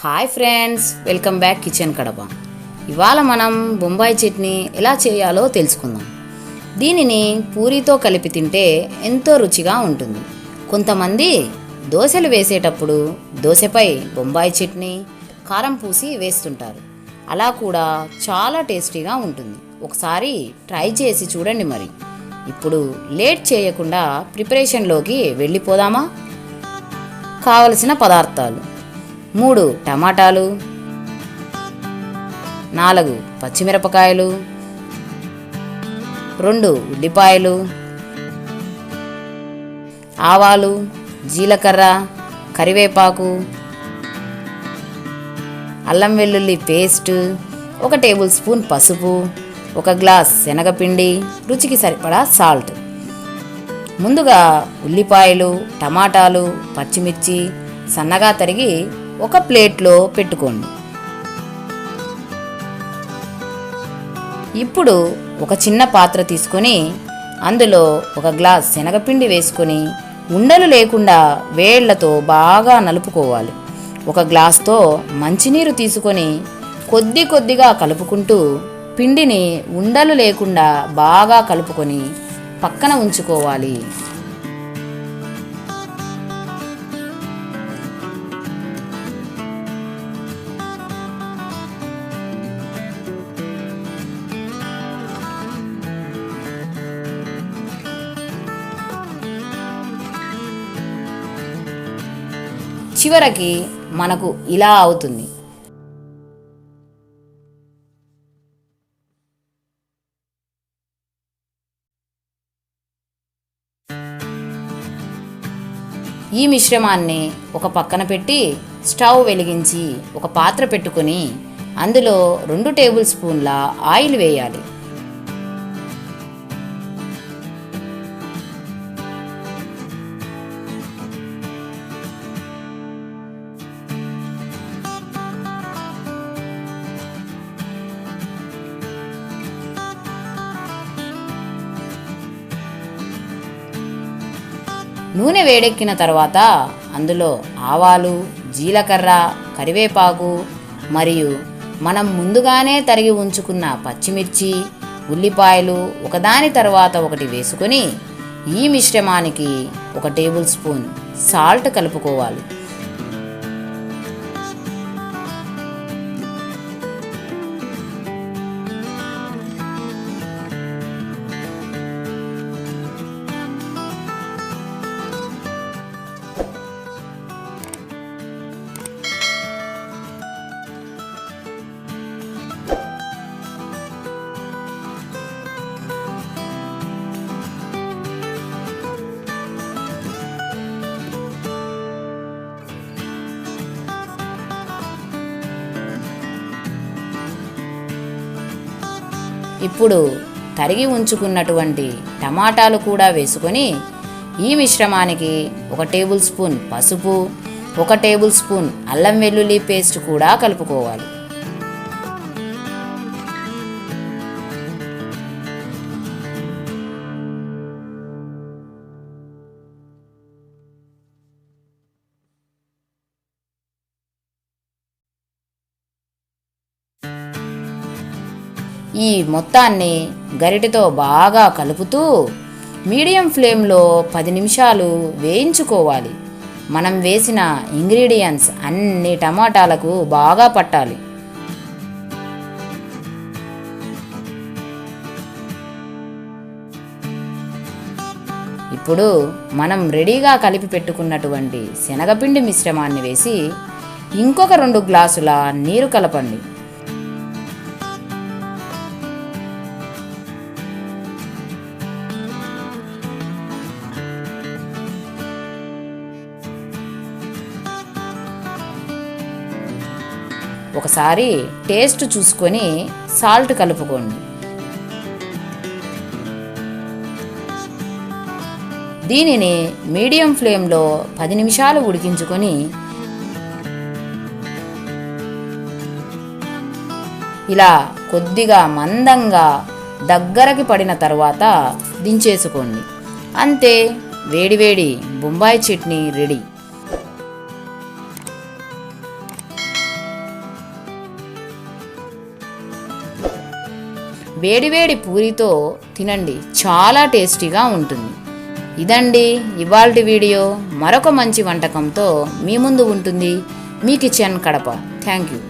Hi friends, welcome back kitchen Kadapa. ఇవాళ మనం బొంబాయి చట్నీ ఎలా చేయాలో తెలుసుకుందాం. దీనిని పూరీతో కలిపి తింటే ఎంతో రుచిగా ఉంటుంది. కొంతమంది దోశలు వేసేటప్పుడు దోశపై బొంబాయి చట్నీ కారం పూసి వేస్తుంటారు. అలా కూడా చాలా టేస్టీగా ఉంటుంది. ఒకసారి ట్రై చేసి చూడండి. మరి ఇప్పుడు లేట్ చేయకుండా ప్రిపరేషన్లోకి వెళ్ళిపోదామా? కావలసిన పదార్థాలు: 3 టమాటాలు, 4 పచ్చిమిరపకాయలు, 2 ఉల్లిపాయలు, ఆవాలు, జీలకర్ర, కరివేపాకు, అల్లం వెల్లుల్లి పేస్ట్, 1 టేబుల్ స్పూన్ పసుపు, 1 గ్లాస్ శనగపిండి, రుచికి సరిపడా సాల్ట్. ముందుగా ఉల్లిపాయలు, టమాటాలు, పచ్చిమిర్చి సన్నగా తరిగి ఒక ప్లేట్లో పెట్టుకోండి. ఇప్పుడు ఒక చిన్న పాత్ర తీసుకొని అందులో 1 గ్లాస్ శనగపిండి వేసుకొని ఉండలు లేకుండా వేళ్లతో బాగా నలుపుకోవాలి. 1 గ్లాస్తో మంచినీరు తీసుకొని కొద్ది కొద్దిగా కలుపుకుంటూ పిండిని ఉండలు లేకుండా బాగా కలుపుకొని పక్కన ఉంచుకోవాలి. చివరికి మనకు ఇలా అవుతుంది. ఈ మిశ్రమాన్ని ఒక పక్కన పెట్టి స్టవ్ వెలిగించి ఒక పాత్ర పెట్టుకొని అందులో 2 టేబుల్ స్పూన్ల ఆయిల్ వేయాలి. నూనె వేడెక్కిన తర్వాత అందులో ఆవాలు, జీలకర్ర, కరివేపాకు మరియు మనం ముందుగానే తరిగి ఉంచుకున్న పచ్చిమిర్చి, ఉల్లిపాయలు ఒకదాని తర్వాత ఒకటి వేసుకొని ఈ మిశ్రమానికి 1 టేబుల్ స్పూన్ సాల్ట్ కలుపుకోవాలి. ఇప్పుడు తరిగి ఉంచుకున్నటువంటి టమాటాలు కూడా వేసుకొని ఈ మిశ్రమానికి 1 టేబుల్ స్పూన్ పసుపు, 1 టేబుల్ స్పూన్ అల్లం వెల్లుల్లి పేస్ట్ కూడా కలుపుకోవాలి. ఈ మొత్తాన్ని గరిటెతో బాగా కలుపుతూ మీడియం ఫ్లేమ్లో 10 నిమిషాలు వేయించుకోవాలి. మనం వేసిన ఇంగ్రీడియంట్స్ అన్ని టమాటాలకు బాగా పట్టాలి. ఇప్పుడు మనం రెడీగా కలిపి పెట్టుకున్నటువంటి శనగపిండి మిశ్రమాన్ని వేసి ఇంకొక 2 గ్లాసుల నీరు కలపండి. ఒకసారి టేస్ట్ చూసుకొని సాల్ట్ కలుపుకోండి. దీనిని మీడియం ఫ్లేమ్లో 10 నిమిషాలు ఉడికించుకొని ఇలా కొద్దిగా మందంగా దగ్గరకి పడిన తర్వాత దించేసుకోండి. అంతే, వేడివేడి బొంబాయి చట్నీ రెడీ. వేడివేడి పూరితో తినండి, చాలా టేస్టీగా ఉంటుంది. ఇదండి ఇవాల్టి వీడియో. మరొక మంచి వంటకంతో మీ ముందు ఉంటుంది మీ కిచెన్ కడప. Thank you.